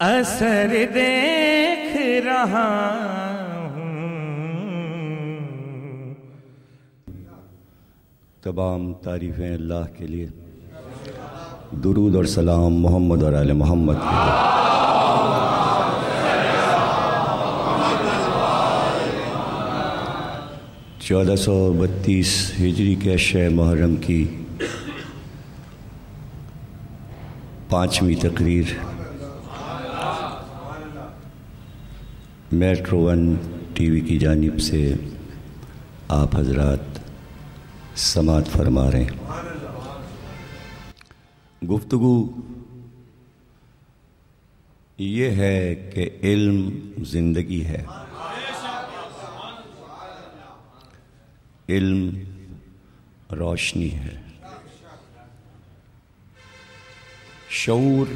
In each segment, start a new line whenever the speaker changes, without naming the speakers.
اثر دیکھ رہا ہوں.
تمام تعریفیں اللہ کے لیے. درود اور سلام محمد اور آل محمد کے لیے. 1432 ہجری کے اشرِ محرم کی 5ویں تقریر میٹرو ون ٹی وی کی جانب سے آپ حضرات سماعت فرما رہے ہیں. گفتگو یہ ہے کہ علم زندگی ہے. علم روشنی ہے. شعور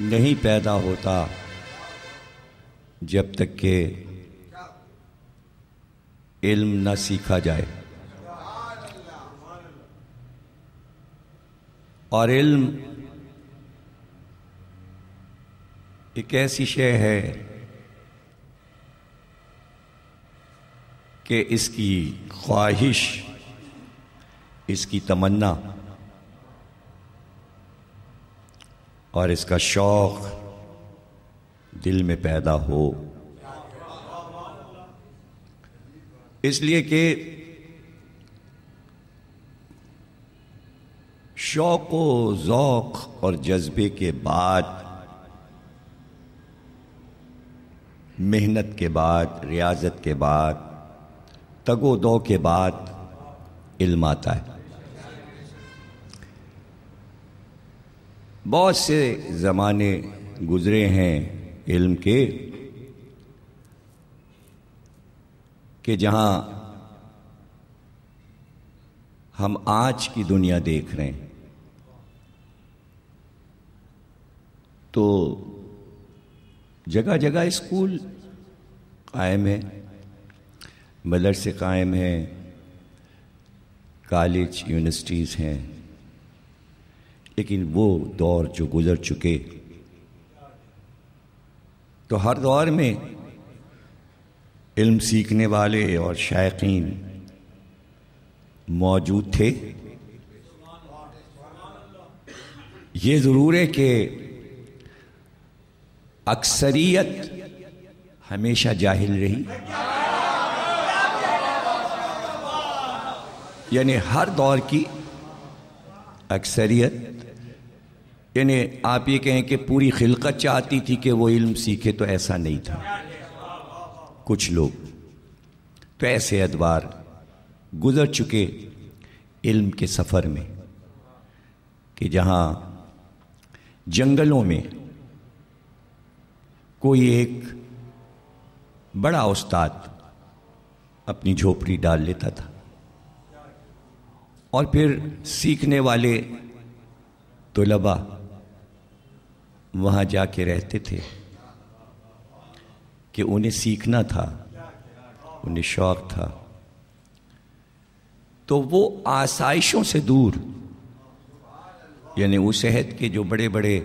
نہیں پیدا ہوتا جب تک کہ علم نہ سیکھا جائے. اور علم ایک ایسی شے ہے کہ اس کی خواہش، اس کی تمنا اور اس کا شوق دل میں پیدا ہو. اس لیے کہ شوق و ذوق اور جذبے کے بعد، محنت کے بعد، ریاضت کے بعد، تگ و دو کے بعد علم آتا ہے. بہت سے زمانے گزرے ہیں علم کے کہ جہاں ہم آج کی دنیا دیکھ رہے ہیں تو جگہ جگہ اسکول قائم ہیں، مدرسے قائم ہیں، کالج، یونیورسٹیز ہیں. لیکن وہ دور جو گزر چکے، تو ہر دور میں علم سیکھنے والے اور شائقین موجود تھے. یہ ضرور ہے کہ اکثریت ہمیشہ جاہل رہی. یعنی ہر دور کی اکثریت، یعنی آپ یہ کہیں کہ پوری خلقت چاہتی تھی کہ وہ علم سیکھے، تو ایسا نہیں تھا. کچھ لوگ تو ایسے ادوار گزر چکے علم کے سفر میں کہ جہاں جنگلوں میں کوئی ایک بڑا استاد اپنی جھوپڑی ڈال لیتا تھا اور پھر سیکھنے والے طلباء وہاں جا کے رہتے تھے کہ انہیں سیکھنا تھا، انہیں شوق تھا. تو وہ آسائشوں سے دور، یعنی اس عہد کے جو بڑے بڑے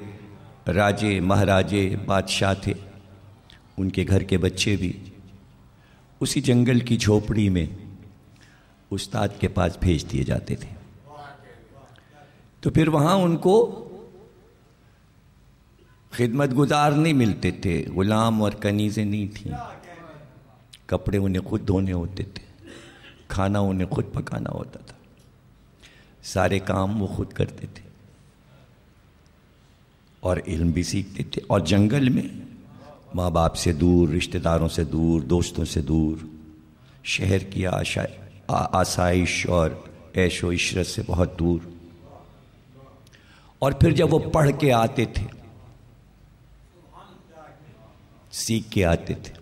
راجے، مہاراجے، بادشاہ تھے، ان کے گھر کے بچے بھی اسی جنگل کی جھوپڑی میں استاد کے پاس بھیج دیے جاتے تھے. تو پھر وہاں ان کو خدمت گزار نہیں ملتے تھے، غلام اور کنیزیں نہیں تھیں. کپڑے انہیں خود دھونے ہوتے تھے، کھانا انہیں خود پکانا ہوتا تھا، سارے کام وہ خود کرتے تھے اور علم بھی سیکھتے تھے. اور جنگل میں ماں باپ سے دور، رشتہ داروں سے دور، دوستوں سے دور، شہر کی آسائش اور عیش و عشرت سے بہت دور. اور پھر جب وہ پڑھ کے آتے تھے، سیکھ کے آتے تھے،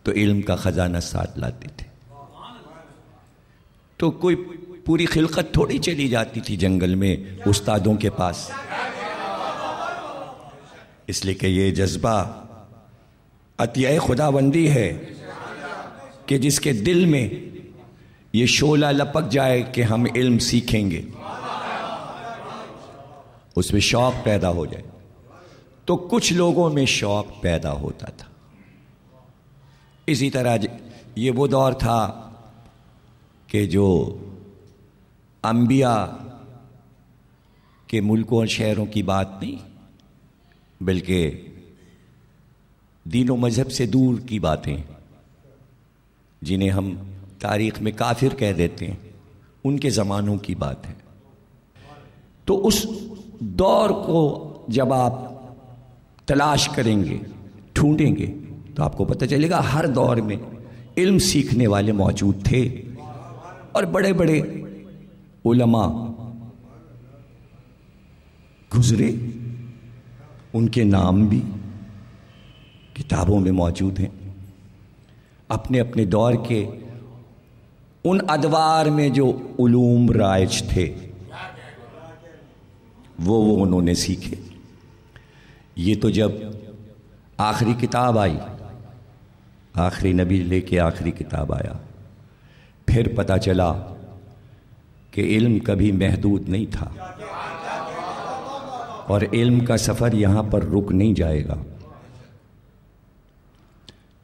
تو علم کا خزانہ ساتھ لاتے تھے. تو کوئی پوری خلقت تھوڑی چلی جاتی تھی جنگل میں استادوں کے پاس. اس لیے کہ یہ جذبہ عطیہ خداوندی ہے کہ جس کے دل میں یہ شعلہ لپک جائے کہ ہم علم سیکھیں گے، اس میں شوق پیدا ہو جائے، تو کچھ لوگوں میں شوق پیدا ہوتا تھا. اسی طرح یہ وہ دور تھا کہ جو انبیاء کے ملکوں اور شہروں کی بات نہیں، بلکہ دین و مذہب سے دور کی باتیں، جنہیں ہم تاریخ میں کافر کہہ دیتے ہیں، ان کے زمانوں کی بات ہے. تو اس دور کو جب آپ تلاش کریں گے، ڈھونڈیں گے، تو آپ کو پتہ چلے گا ہر دور میں علم سیکھنے والے موجود تھے، اور بڑے بڑے علماء گزرے، ان کے نام بھی کتابوں میں موجود ہیں. اپنے اپنے دور کے ان ادوار میں جو علوم رائج تھے وہ انہوں نے سیکھے. یہ تو جب آخری کتاب آئی، آخری نبی لے کے آخری کتاب آیا، پھر پتہ چلا کہ علم کبھی محدود نہیں تھا، اور علم کا سفر یہاں پر رک نہیں جائے گا.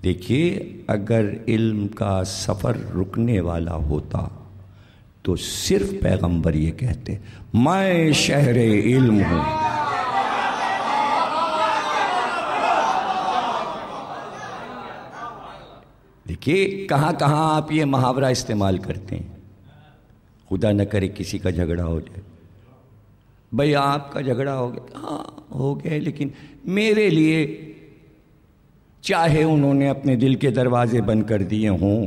دیکھیے، اگر علم کا سفر رکنے والا ہوتا تو صرف پیغمبر یہ کہتے میں شہر علم ہوں. دیکھیے کہاں کہاں آپ یہ محاورہ استعمال کرتے ہیں. خدا نہ کرے کسی کا جھگڑا ہو جائے، بھئی آپ کا جھگڑا ہو گیا، ہاں ہو گیا، لیکن میرے لیے چاہے انہوں نے اپنے دل کے دروازے بند کر دیے ہوں،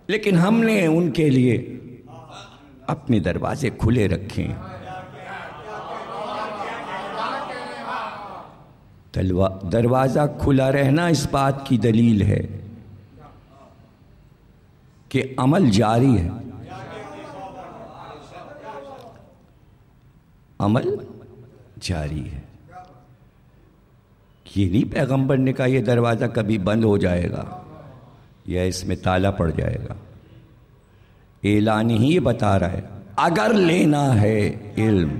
لیکن ہم نے ان کے لیے اپنے دروازے کھلے رکھے. دروازہ کھلا رہنا اس بات کی دلیل ہے کہ عمل جاری ہے. عمل جاری ہے. یہ نہیں پیغمبر نے کہا یہ دروازہ کبھی بند ہو جائے گا یا اس میں تالا پڑ جائے گا. اعلان ہی یہ بتا رہا ہے اگر لینا ہے علم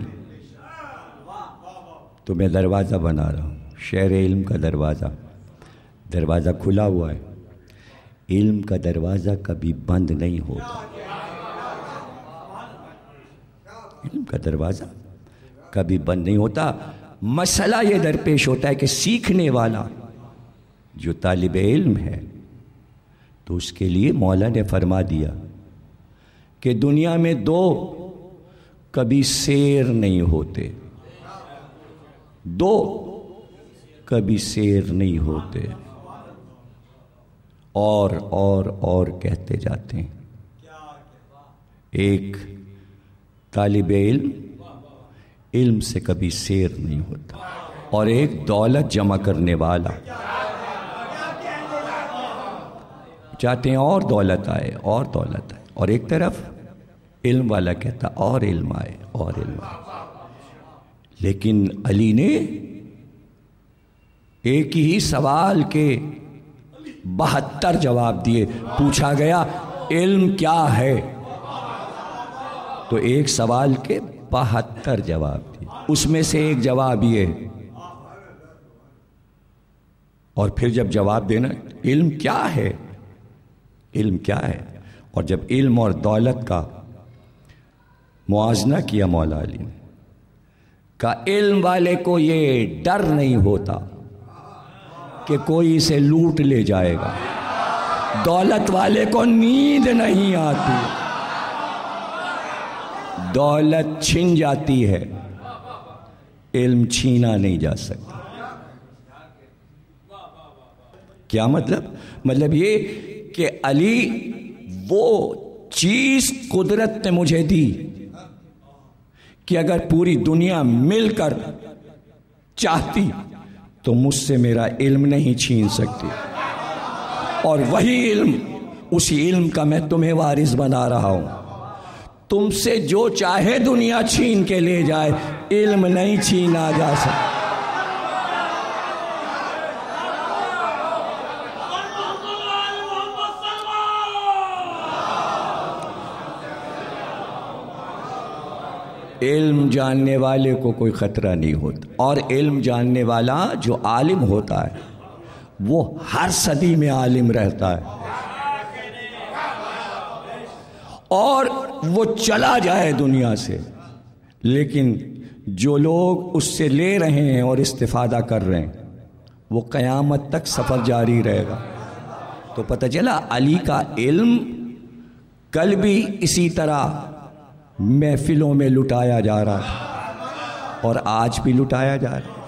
تو میں دروازہ بنا رہا ہوں، شہر علم کا دروازہ کھلا ہوا ہے. علم کا دروازہ کبھی بند نہیں ہوگا. علم کا دروازہ کبھی بند نہیں ہوتا. مسئلہ یہ درپیش ہوتا ہے کہ سیکھنے والا جو طالب علم ہے تو اس کے لیے مولا نے فرما دیا کہ دنیا میں دو کبھی سیر نہیں ہوتے، دو کبھی سیر نہیں ہوتے، اور کہتے جاتے ہیں. ایک طالب علم سے کبھی سیر نہیں ہوتا، اور ایک دولت جمع کرنے والا چاہتے ہیں اور دولت آئے، اور ایک طرف علم والا کہتا اور علم آئے. لیکن علی نے ایک ہی سوال کے 72 جواب دیے. پوچھا گیا علم کیا ہے تو ایک سوال کے 72 جواب دیے. اس میں سے ایک جواب یہ، اور پھر جب جواب دینا علم کیا ہے، اور جب علم اور دولت کا موازنہ کیا مولا علی نے کہا علم والے کو یہ ڈر نہیں ہوتا کہ کوئی اسے لوٹ لے جائے گا، دولت والے کو نیند نہیں آتی، دولت چھن جاتی ہے، علم چھینا نہیں جا سکتا. کیا مطلب یہ کہ علی وہ چیز قدرت نے مجھے دی کہ اگر پوری دنیا مل کر چاہتی تو مجھ سے میرا علم نہیں چھین سکتی، اور وہی علم، اسی علم کا میں تمہیں وارث بنا رہا ہوں. تم سے جو چاہے دنیا چھین کے لے جائے، علم نہیں چھینا جا سکتا. علم جاننے والے کو کوئی خطرہ نہیں ہوتا، اور علم جاننے والا جو عالم ہوتا ہے وہ ہر صدی میں عالم رہتا ہے، اور وہ چلا جائے دنیا سے، لیکن جو لوگ اس سے لے رہے ہیں اور استفادہ کر رہے ہیں وہ قیامت تک سفر جاری رہے گا۔ تو پتہ چلا علی کا علم کل بھی اسی طرح محفلوں میں لٹایا جا رہا تھا اور آج بھی لٹایا جا رہا ہے،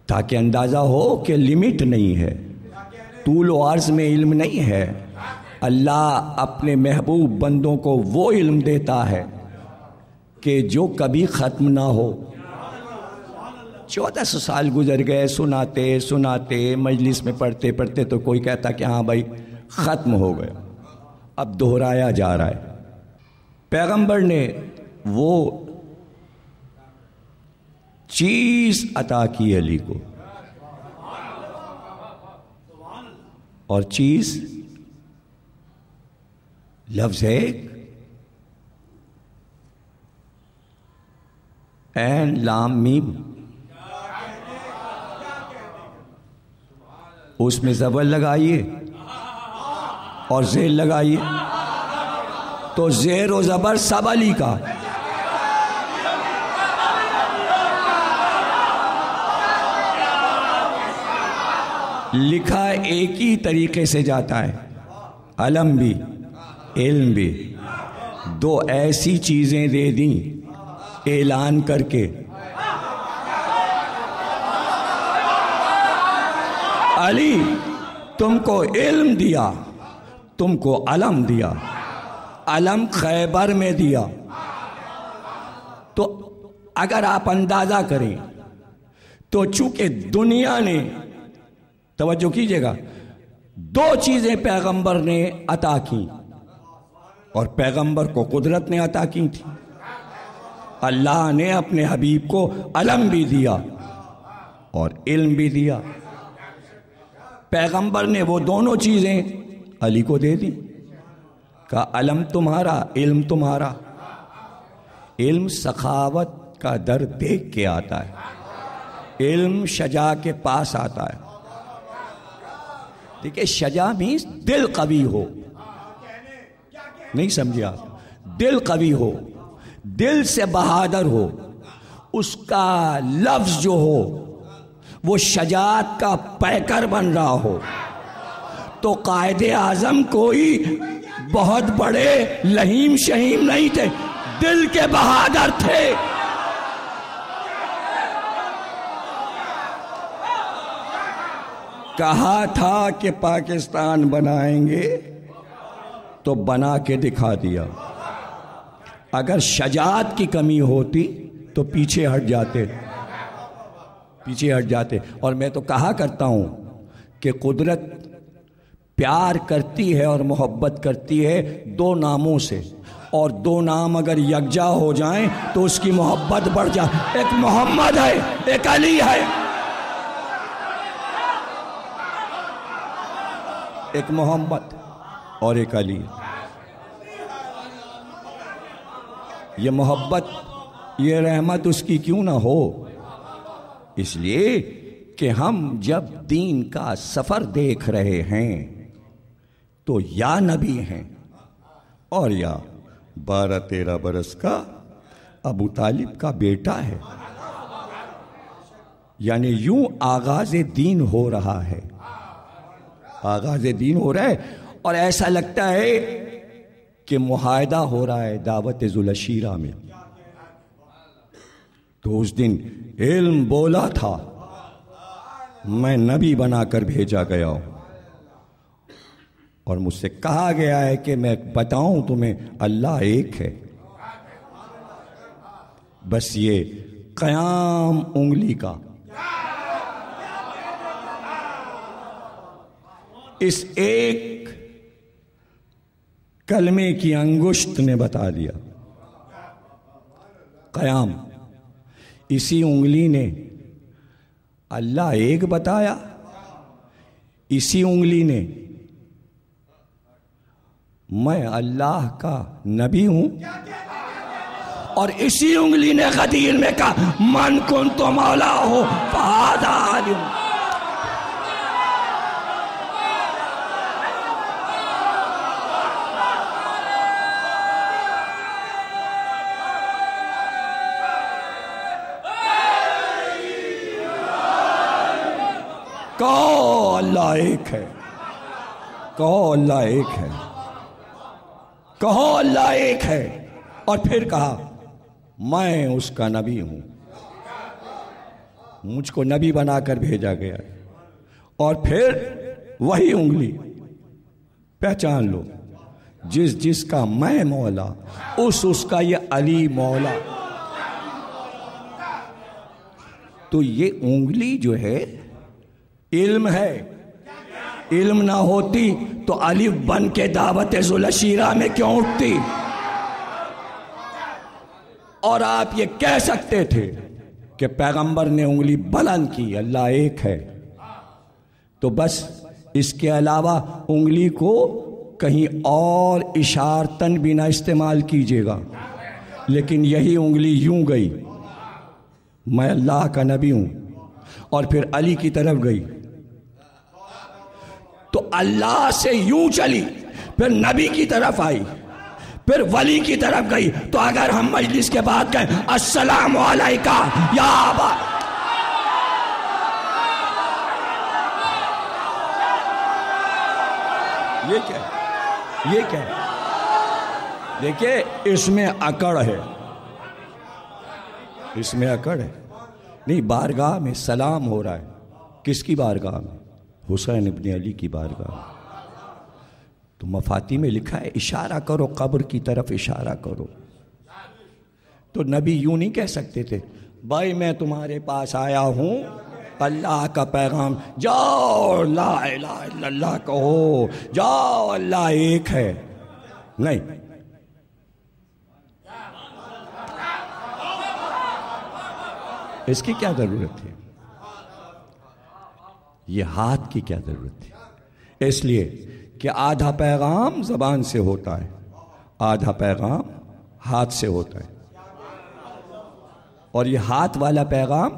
تاکہ اندازہ ہو کہ لمٹ نہیں ہے، طول و عرض میں علم نہیں ہے۔ اللہ اپنے محبوب بندوں کو وہ علم دیتا ہے کہ جو کبھی ختم نہ ہو۔ 1400 سال گزر گئے سناتے سناتے، مجلس میں پڑھتے پڑھتے تو کوئی کہتا کہ ہاں بھائی ختم ہو گیا، اب دہرایا جا رہا ہے۔ پیغمبر نے وہ چیز عطا کی علی کو، اور چیز لفظ ہے عین لام میم، اس میں زبر لگائیے اور زیر لگائیے تو زیر و زبر سب علی کا۔ لکھا ایک ہی طریقے سے جاتا ہے، علم بھی علم بھی، دو ایسی چیزیں دے دیں اعلان کر کے، علی تم کو علم دیا، تم کو علم دیا، علم خیبر میں دیا۔ تو اگر آپ اندازہ کریں تو چونکہ دنیا نے، توجہ کیجئے گا، دو چیزیں پیغمبر نے عطا کی، اور پیغمبر کو قدرت نے عطا کی تھی۔ اللہ نے اپنے حبیب کو علم بھی دیا اور علم بھی دیا۔ پیغمبر نے وہ دونوں چیزیں علی کو دے دی، کہا علم تمہارا، علم تمہارا۔ علم سخاوت کا در دیکھ کے آتا ہے، علم شجاع کے پاس آتا ہے۔ دیکھیں شجاع مینس دل قوی ہو، نہیں سمجھے آپ؟ دل قوی ہو، دل سے بہادر ہو، اس کا لفظ جو ہو وہ شجاعت کا پیکر بن رہا ہو۔ تو قائد اعظم کوئی بہت بڑے لہیم شہیم نہیں تھے، دل کے بہادر تھے۔ کہا تھا کہ پاکستان بنائیں گے تو بنا کے دکھا دیا۔ اگر شجاعت کی کمی ہوتی تو پیچھے ہٹ جاتے، پیچھے ہٹ جاتے۔ اور میں تو کہا کرتا ہوں کہ قدرت پیار کرتی ہے اور محبت کرتی ہے دو ناموں سے، اور دو نام اگر یکجا ہو جائیں تو اس کی محبت بڑھ جائے۔ ایک محمد ہے، ایک علی ہے، ایک محمد اور ایک علی۔ یہ محبت، یہ رحمت اس کی کیوں نہ ہو؟ اس لیے کہ ہم جب دین کا سفر دیکھ رہے ہیں تو یا نبی ہیں اور یا 12-13 برس کا ابو طالب کا بیٹا ہے، یعنی یوں آغاز دین ہو رہا ہے، آغاز دین ہو رہا ہے۔ اور ایسا لگتا ہے کہ معاہدہ ہو رہا ہے دعوت ذوالعشیرہ میں۔ تو اس دن علم بولا تھا میں نبی بنا کر بھیجا گیا ہوں، اور مجھ سے کہا گیا ہے کہ میں بتاؤں تمہیں اللہ ایک ہے، بس یہ قیام انگلی کا، اس ایک کلمے کی انگشت نے بتا دیا قیام۔ اسی انگلی نے اللہ ایک بتایا، اسی انگلی نے میں اللہ کا نبی ہوں اور اسی انگلی نے غدیر میں کہا من کنت مولا ہو فہذا عالم. کہو اللہ ایک ہے، کہو اللہ ایک ہے، کہو اللہ ایک ہے. اور پھر کہا میں اس کا نبی ہوں، مجھ کو نبی بنا کر بھیجا گیا. اور پھر وہی انگلی پہچان لو، جس جس کا میں مولا اس کا یہ علی مولا. تو یہ انگلی جو ہے علم ہے، علم نہ ہوتی تو الف بن کے دعوت ذوالشیرہ میں کیوں اٹھتی؟ اور آپ یہ کہہ سکتے تھے کہ پیغمبر نے انگلی بلند کی، اللہ ایک ہے، تو بس اس کے علاوہ انگلی کو کہیں اور اشارتاً بھی نہ استعمال کیجیے گا. لیکن یہی انگلی یوں گئی، میں اللہ کا نبی ہوں، اور پھر علی کی طرف گئی، تو اللہ سے یوں چلی، پھر نبی کی طرف آئی، پھر ولی کی طرف گئی. تو اگر ہم مجلس کے بعد کہیں السلام علیکہ یا ابا، یہ کیا ہے؟ یہ کیا ہے؟ دیکھیں اس میں اکڑ ہے، اس میں اکڑ ہے. نہیں، بارگاہ میں سلام ہو رہا ہے. کس کی بارگاہ میں؟ حسین ابن علی کی بارگاہ میں. تو مفاتی میں لکھا ہے اشارہ کرو، قبر کی طرف اشارہ کرو. تو نبی یوں نہیں کہہ سکتے تھے بھائی میں تمہارے پاس آیا ہوں اللہ کا پیغام، جاؤ لا الہ الا اللہ کہو، جاؤ اللہ ایک ہے. نہیں، اس کی کیا ضرورت ہے؟ یہ ہاتھ کی کیا ضرورت ہے؟ اس لیے کہ آدھا پیغام زبان سے ہوتا ہے، آدھا پیغام ہاتھ سے ہوتا ہے. اور یہ ہاتھ والا پیغام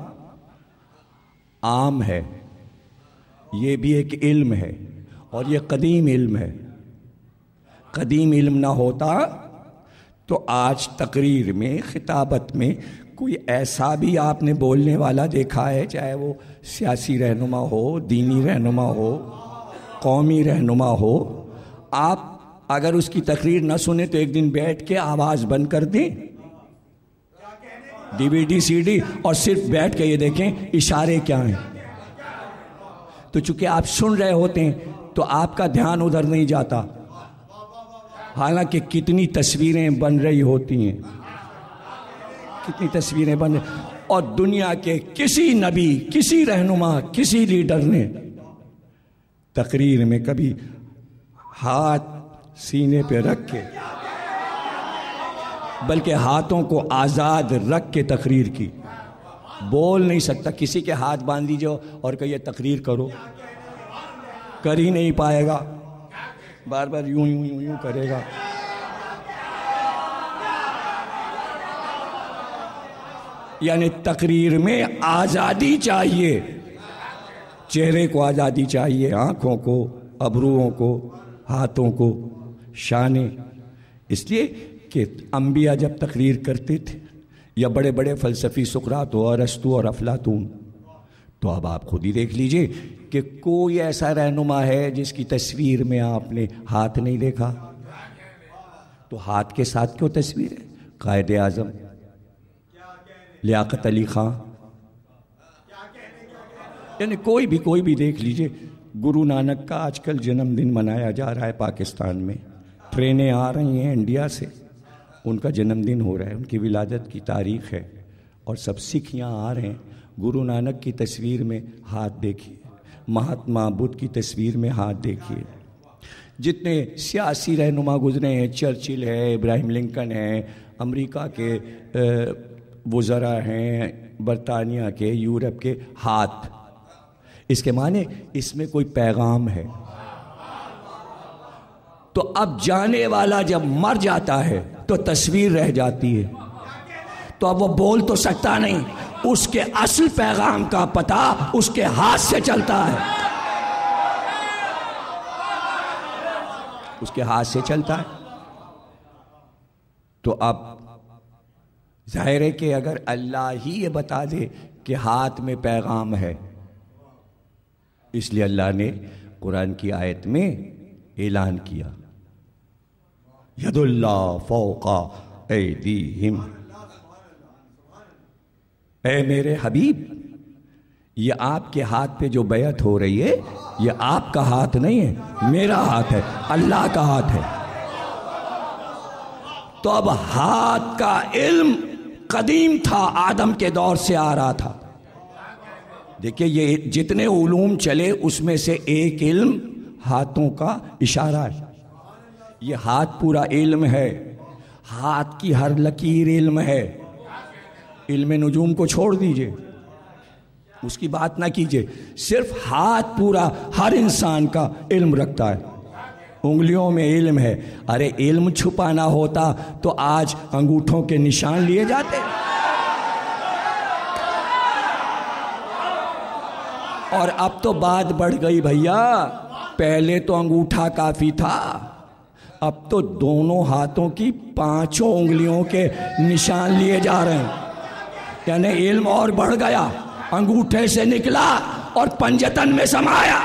عام ہے، یہ بھی ایک علم ہے، اور یہ قدیم علم ہے. قدیم علم نہ ہوتا تو آج تقریر میں، خطابت میں کوئی ایسا بھی آپ نے بولنے والا دیکھا ہے، چاہے وہ سیاسی رہنما ہو، دینی رہنما ہو، قومی رہنما ہو، آپ اگر اس کی تقریر نہ سنیں تو ایک دن بیٹھ کے آواز بند کر دیں، ڈی وی ڈی سی ڈی، اور صرف بیٹھ کے یہ دیکھیں اشارے کیا ہیں. تو چونکہ آپ سن رہے ہوتے ہیں تو آپ کا دھیان ادھر نہیں جاتا، حالانکہ کتنی تصویریں بن رہی ہوتی ہیں، کتنی تصویریں بن رہی. اور دنیا کے کسی نبی، کسی رہنما، کسی لیڈر نے تقریر میں کبھی ہاتھ سینے پہ رکھ کے، بلکہ ہاتھوں کو آزاد رکھ کے تقریر کی. بول نہیں سکتا، کسی کے ہاتھ باندھ دیجئے اور کہیے تقریر کرو، کر ہی نہیں پائے گا، بار بار یوں یوں یوں یوں کرے گا. یعنی تقریر میں آزادی چاہیے، چہرے کو آزادی چاہیے، آنکھوں کو، ابروؤں کو، ہاتھوں کو، شانے. اس لیے کہ انبیاء جب تقریر کرتے تھے، یا بڑے بڑے فلسفی سقراط و ارسطو اور افلاطون، تو اب آپ خود ہی دیکھ لیجئے کہ کوئی ایسا رہنما ہے جس کی تصویر میں آپ نے ہاتھ نہیں دیکھا. تو ہاتھ کے ساتھ کیوں تصویر ہے؟ قائد اعظم، لیاقت علی خان، یعنی کوئی بھی دیکھ لیجئے. گرو نانک کا آج کل جنم دن منایا جا رہا ہے پاکستان میں، ٹرینیں آ رہی ہیں انڈیا سے، ان کا جنم دن ہو رہا ہے، ان کی ولادت کی تاریخ ہے، اور سب سکھ یہاں آ رہے ہیں. گرو نانک کی تصویر میں ہاتھ دیکھیے، مہاتما بدھ کی تصویر میں ہاتھ دیکھیے. جتنے سیاسی رہنما گزرے ہیں، چرچل ہے، ابراہیم لنکن ہے، امریکہ کے وزراء ہیں، برطانیہ کے، یورپ کے، ہاتھ. اس کے معنی اس میں کوئی پیغام ہے. تو اب جانے والا جب مر جاتا ہے تو تصویر رہ جاتی ہے. تو اب وہ بول تو سکتا نہیں، اس کے اصل پیغام کا پتہ اس کے ہاتھ سے چلتا ہے، اس کے ہاتھ سے چلتا ہے۔ تو اب ظاہر ہے کہ اگر اللہ ہی یہ بتا دے کہ ہاتھ میں پیغام ہے، اس لیے اللہ نے قرآن کی آیت میں اعلان کیا، ید اللہ فوق ایدیہم، اے میرے حبیب، یہ آپ کے ہاتھ پہ جو بیعت ہو رہی ہے یہ آپ کا ہاتھ نہیں ہے، میرا ہاتھ ہے، اللہ کا ہاتھ ہے۔ تو اب ہاتھ کا علم قدیم تھا، آدم کے دور سے آ رہا تھا۔ دیکھیں یہ جتنے علوم چلے اس میں سے ایک علم ہاتھوں کا اشارہ ہے، یہ ہاتھ پورا علم ہے، ہاتھ کی ہر لکیر علم ہے۔ علم نجوم کو چھوڑ دیجئے، اس کی بات نہ کیجئے، صرف ہاتھ پورا ہر انسان کا علم رکھتا ہے، انگلیوں میں علم ہے۔ ارے علم چھپانا ہوتا تو آج انگوٹھوں کے نشان لیے جاتے، اور اب تو بات بڑھ گئی بھیا، پہلے تو انگوٹھا کافی تھا، اب تو دونوں ہاتھوں کی 5 انگلیوں کے نشان لیے جا رہے ہیں، یعنی علم اور بڑھ گیا، انگوٹھے سے نکلا اور پنجتن میں سمایا۔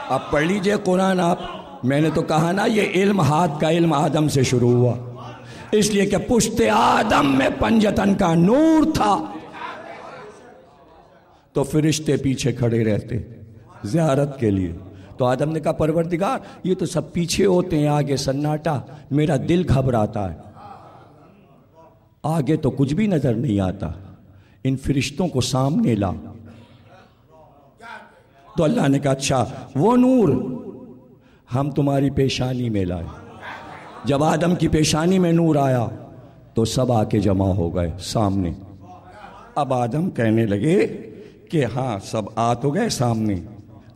اب پڑھ لیجئے قرآن آپ، میں نے تو کہا نا یہ علم، ہاتھ کا علم آدم سے شروع ہوا، اس لیے کہ پشت آدم میں پنجتن کا نور تھا، تو فرشتے پیچھے کھڑے رہتے زیارت کے لیے۔ تو آدم نے کہا پروردگار یہ تو سب پیچھے ہوتے ہیں، آگے سناٹا، میرا دل گھبراتا ہے، آگے تو کچھ بھی نظر نہیں آتا، ان فرشتوں کو سامنے لا۔ تو اللہ نے کہا اچھا وہ نور ہم تمہاری پیشانی میں لائے۔ جب آدم کی پیشانی میں نور آیا تو سب آ کے جمع ہو گئے سامنے۔ اب آدم کہنے لگے کہ ہاں سب آ تو گئے سامنے،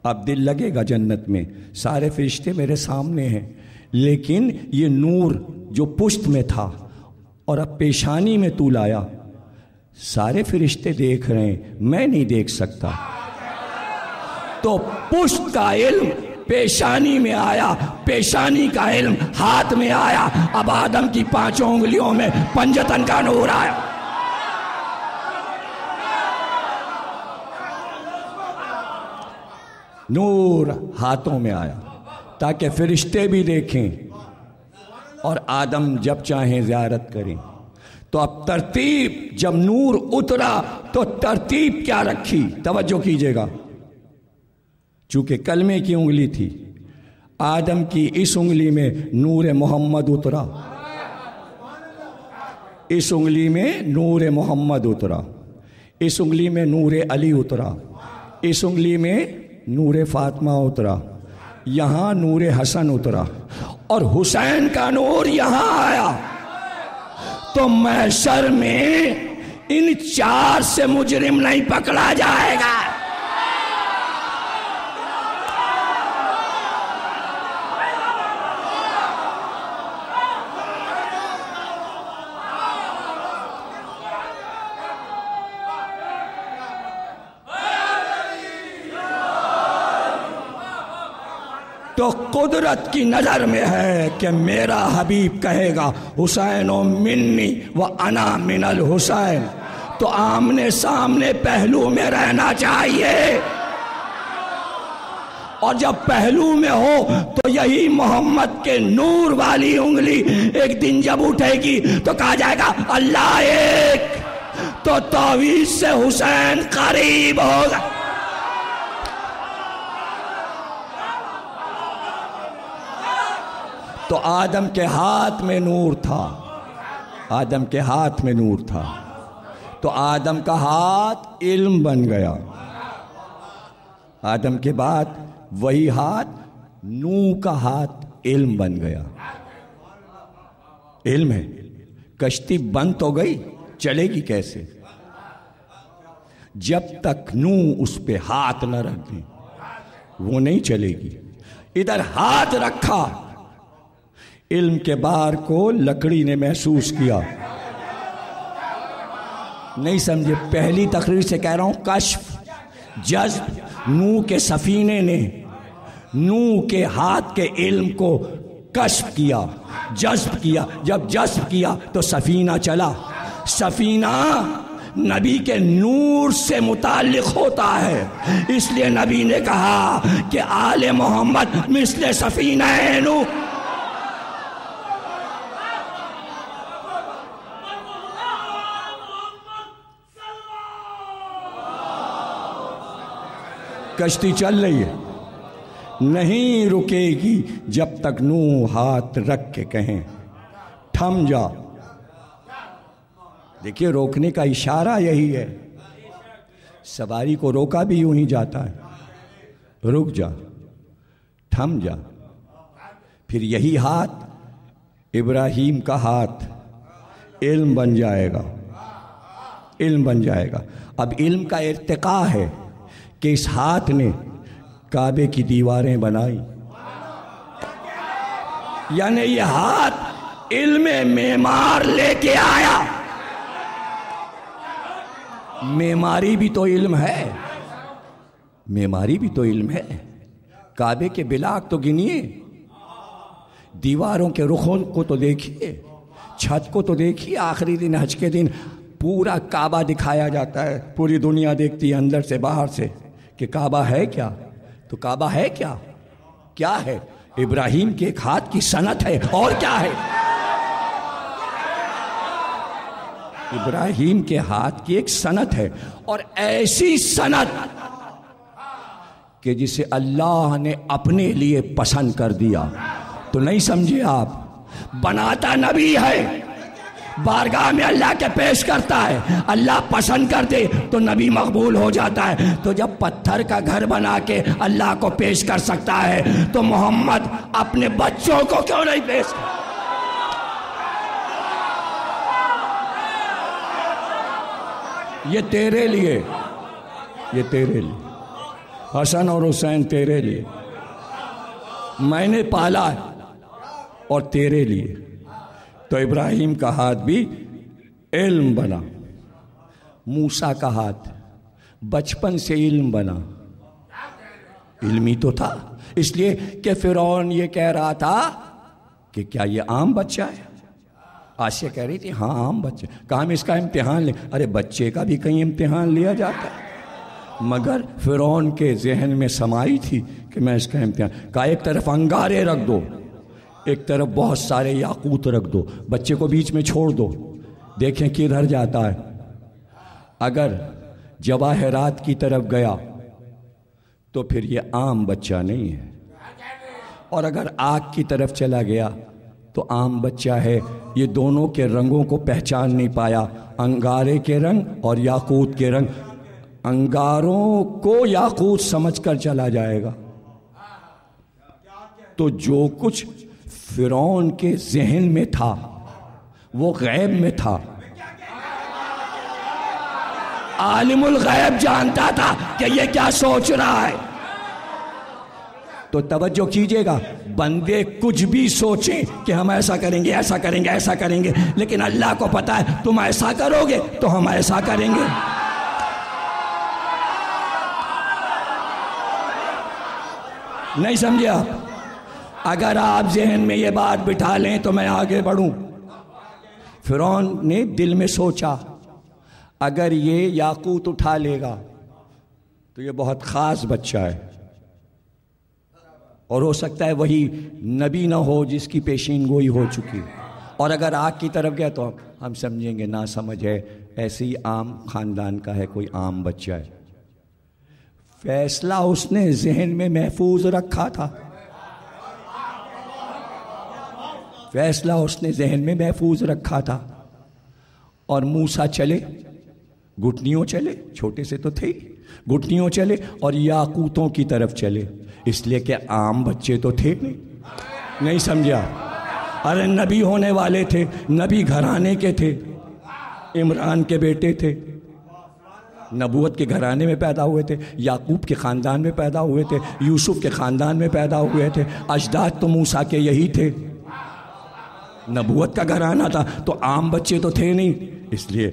اب دل لگے گا جنت میں، سارے فرشتے میرے سامنے ہیں، لیکن یہ نور جو پشت میں تھا اور اب پیشانی میں تو لایا، سارے فرشتے دیکھ رہے ہیں، میں نہیں دیکھ سکتا۔ تو پشت کا علم پیشانی میں آیا، پیشانی کا علم ہاتھ میں آیا، اب آدم کی 5 انگلیوں میں پنجتن کا نور آیا۔ نور ہاتھوں میں آیا تاکہ فرشتے بھی دیکھیں اور آدم جب چاہیں زیارت کریں۔ تو اب ترتیب، جب نور اترا تو ترتیب کیا رکھی، توجہ کیجئے گا، چونکہ کلمے کی انگلی تھی، آدم کی اس انگلی میں نور محمد اترا، اس انگلی میں نور محمد اترا، اس انگلی میں نور علی اترا، اس انگلی میں نور فاطمہ اترا، یہاں نور حسن اترا، اور حسین کا نور یہاں آیا۔ تو محشر میں ان 4 سے مجرم نہیں پکڑا جائے گا۔ تو قدرت کی نظر میں ہے کہ میرا حبیب کہے گا حسین منی و انا من الحسین، تو آمنے سامنے پہلو میں رہنا چاہیے، اور جب پہلو میں ہو تو یہی محمد کے نور والی انگلی ایک دن جب اٹھے گی تو کہا جائے گا اللہ ایک، تو تعویذ سے حسین قریب ہوگا۔ تو آدم کے ہاتھ میں نور تھا، آدم کے ہاتھ میں نور تھا، تو آدم کا ہاتھ علم بن گیا، آدم کے بعد وہی ہاتھ نوح کا ہاتھ علم بن گیا۔ علم ہے، کشتی بند تو گئی، چلے گی کیسے؟ جب تک نوح اس پہ ہاتھ نہ رکھ دیں وہ نہیں چلے گی، ادھر ہاتھ رکھا، علم کے بار کو لکڑی نے محسوس کیا. نہیں سمجھے؟ پہلی تقریر سے کہہ رہا ہوں، کشف، جذب. نوح کے سفینے نے نوح کے ہاتھ کے علم کو کشف کیا، جذب کیا. جب جذب کیا تو سفینہ چلا. سفینہ نبی کے نور سے متعلق ہوتا ہے، اس لیے نبی نے کہا کہ آل محمد مثل سفینہ نوح. کشتی چل رہی ہے، نہیں رکے گی جب تک نوح ہاتھ رکھ کے کہیں تھم جا. دیکھیے روکنے کا اشارہ یہی ہے. سواری کو روکا بھی یوں ہی جاتا ہے، رک جا، تھم جا. پھر یہی ہاتھ ابراہیم کا ہاتھ علم بن جائے گا، علم بن جائے گا. اب علم کا ارتقاء ہے کہ اس ہاتھ نے کعبے کی دیواریں بنائی. یعنی یہ ہاتھ علم معمار لے کے آیا. معماری بھی تو علم ہے، معماری بھی تو علم ہے. کعبے کے بلاک تو گنیے، دیواروں کے رخوں کو تو دیکھیے، چھت کو تو دیکھیے. آخری دن حج کے دن پورا کعبہ دکھایا جاتا ہے، پوری دنیا دیکھتی ہے اندر سے باہر سے کہ کعبہ ہے کیا. تو کعبہ ہے کیا؟ کیا ہے؟ ابراہیم کے ایک ہاتھ کی صنعت ہے. اور کیا ہے؟ ابراہیم کے ہاتھ کی ایک صنعت ہے، اور ایسی صنعت کہ جسے اللہ نے اپنے لیے پسند کر دیا. تو نہیں سمجھے آپ؟ بناتا نبی ہے، بارگاہ میں اللہ کے پیش کرتا ہے، اللہ پسند کر دے تو نبی مقبول ہو جاتا ہے. تو جب پتھر کا گھر بنا کے اللہ کو پیش کر سکتا ہے تو محمد اپنے بچوں کو کیوں نہیں پیش کر؟ یہ تیرے لیے، یہ تیرے لیے، حسن اور حسین تیرے لیے میں نے پالا ہے، اور تیرے لیے. تو ابراہیم کا ہاتھ بھی علم بنا، موسیٰ کا ہاتھ بچپن سے علم بنا. علمی تو تھا، اس لیے کہ فرعون یہ کہہ رہا تھا کہ کیا یہ عام بچہ ہے؟ آسیہ کہہ رہی تھی ہاں عام بچہ. کہا ہم اس کا امتحان لیں. ارے بچے کا بھی کہیں امتحان لیا جاتا ہے؟ مگر فرعون کے ذہن میں سمائی تھی کہ میں اس کا امتحان. کہا ایک طرف انگارے رکھ دو، ایک طرف بہت سارے یاقوت رکھ دو، بچے کو بیچ میں چھوڑ دو، دیکھیں کدھر جاتا ہے. اگر جواہرات کی طرف گیا تو پھر یہ عام بچہ نہیں ہے، اور اگر آگ کی طرف چلا گیا تو عام بچہ ہے. یہ دونوں کے رنگوں کو پہچان نہیں پایا، انگارے کے رنگ اور یاقوت کے رنگ. انگاروں کو یاقوت سمجھ کر چلا جائے گا. تو جو کچھ فرعون کے ذہن میں تھا وہ غیب میں تھا. عالم الغیب جانتا تھا کہ یہ کیا سوچ رہا ہے. تو توجہ کیجئے گا، بندے کچھ بھی سوچیں کہ ہم ایسا کریں گے، ایسا کریں گے، ایسا کریں گے، لیکن اللہ کو پتا ہے تم ایسا کرو گے تو ہم ایسا کریں گے. نہیں سمجھے آپ؟ اگر آپ ذہن میں یہ بات بٹھا لیں تو میں آگے بڑھوں. فرعون نے دل میں سوچا اگر یہ یاقوت اٹھا لے گا تو یہ بہت خاص بچہ ہے، اور ہو سکتا ہے وہی نبی نہ ہو جس کی پیشین گوئی ہو چکی. اور اگر آگ کی طرف گیا تو ہم سمجھیں گے نا سمجھ ہے، ایسے ہی عام خاندان کا ہے، کوئی عام بچہ ہے. فیصلہ اس نے ذہن میں محفوظ رکھا تھا، فیصلہ اس نے ذہن میں محفوظ رکھا تھا. اور موسیٰ چلے، گھٹنیوں چلے، چھوٹے سے تو تھے، گھٹنیوں چلے اور یاقوتوں کی طرف چلے، اس لیے کہ عام بچے تو تھے نہیں سمجھا. ارے نبی ہونے والے تھے، نبی گھرانے کے تھے، عمران کے بیٹے تھے. نبوت کے گھرانے میں پیدا ہوئے تھے، یعقوب کے خاندان میں پیدا ہوئے تھے، یوسف کے خاندان میں پیدا ہوئے تھے، اجداد تو موسیٰ کے یہی تھے، نبوت کا گھرانہ تھا، تو عام بچے تو تھے نہیں، اس لیے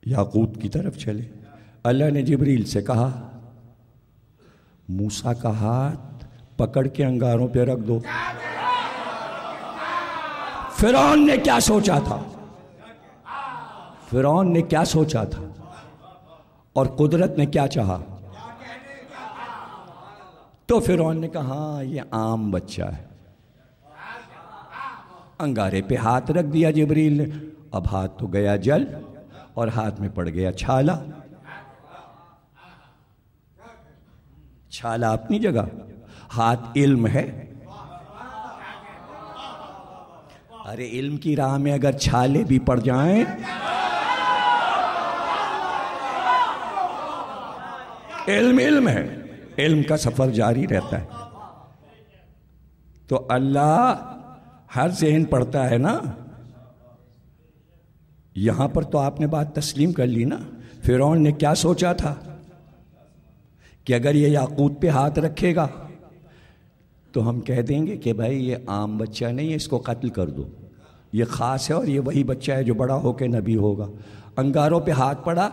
یعقوب کی طرف چلے۔ اللہ نے جبریل سے کہا موسیٰ کا ہاتھ پکڑ کے انگاروں پہ رکھ دو۔ فرعون نے کیا سوچا تھا؟ فرعون نے کیا سوچا تھا اور قدرت نے کیا چاہا؟ تو فرعون نے کہا ہاں یہ عام بچہ ہے، انگارے پہ ہاتھ رکھ دیا جبریل نے، اب ہاتھ تو گیا جل اور ہاتھ میں پڑ گیا چھالا۔ چھالا اپنی جگہ، ہاتھ علم ہے۔ ارے علم کی راہ میں اگر چھالے بھی پڑ جائیں، علم ہے، علم کا سفر جاری رہتا ہے۔ تو اللہ ہر ذہن پڑھتا ہے نا، یہاں پر تو آپ نے بات تسلیم کر لی نا۔ فرعون نے کیا سوچا تھا کہ اگر یہ یعقوب پہ ہاتھ رکھے گا تو ہم کہہ دیں گے کہ بھائی یہ عام بچہ نہیں ہے، اس کو قتل کر دو، یہ خاص ہے اور یہ وہی بچہ ہے جو بڑا ہو کے نبی ہوگا۔ انگاروں پہ ہاتھ پڑا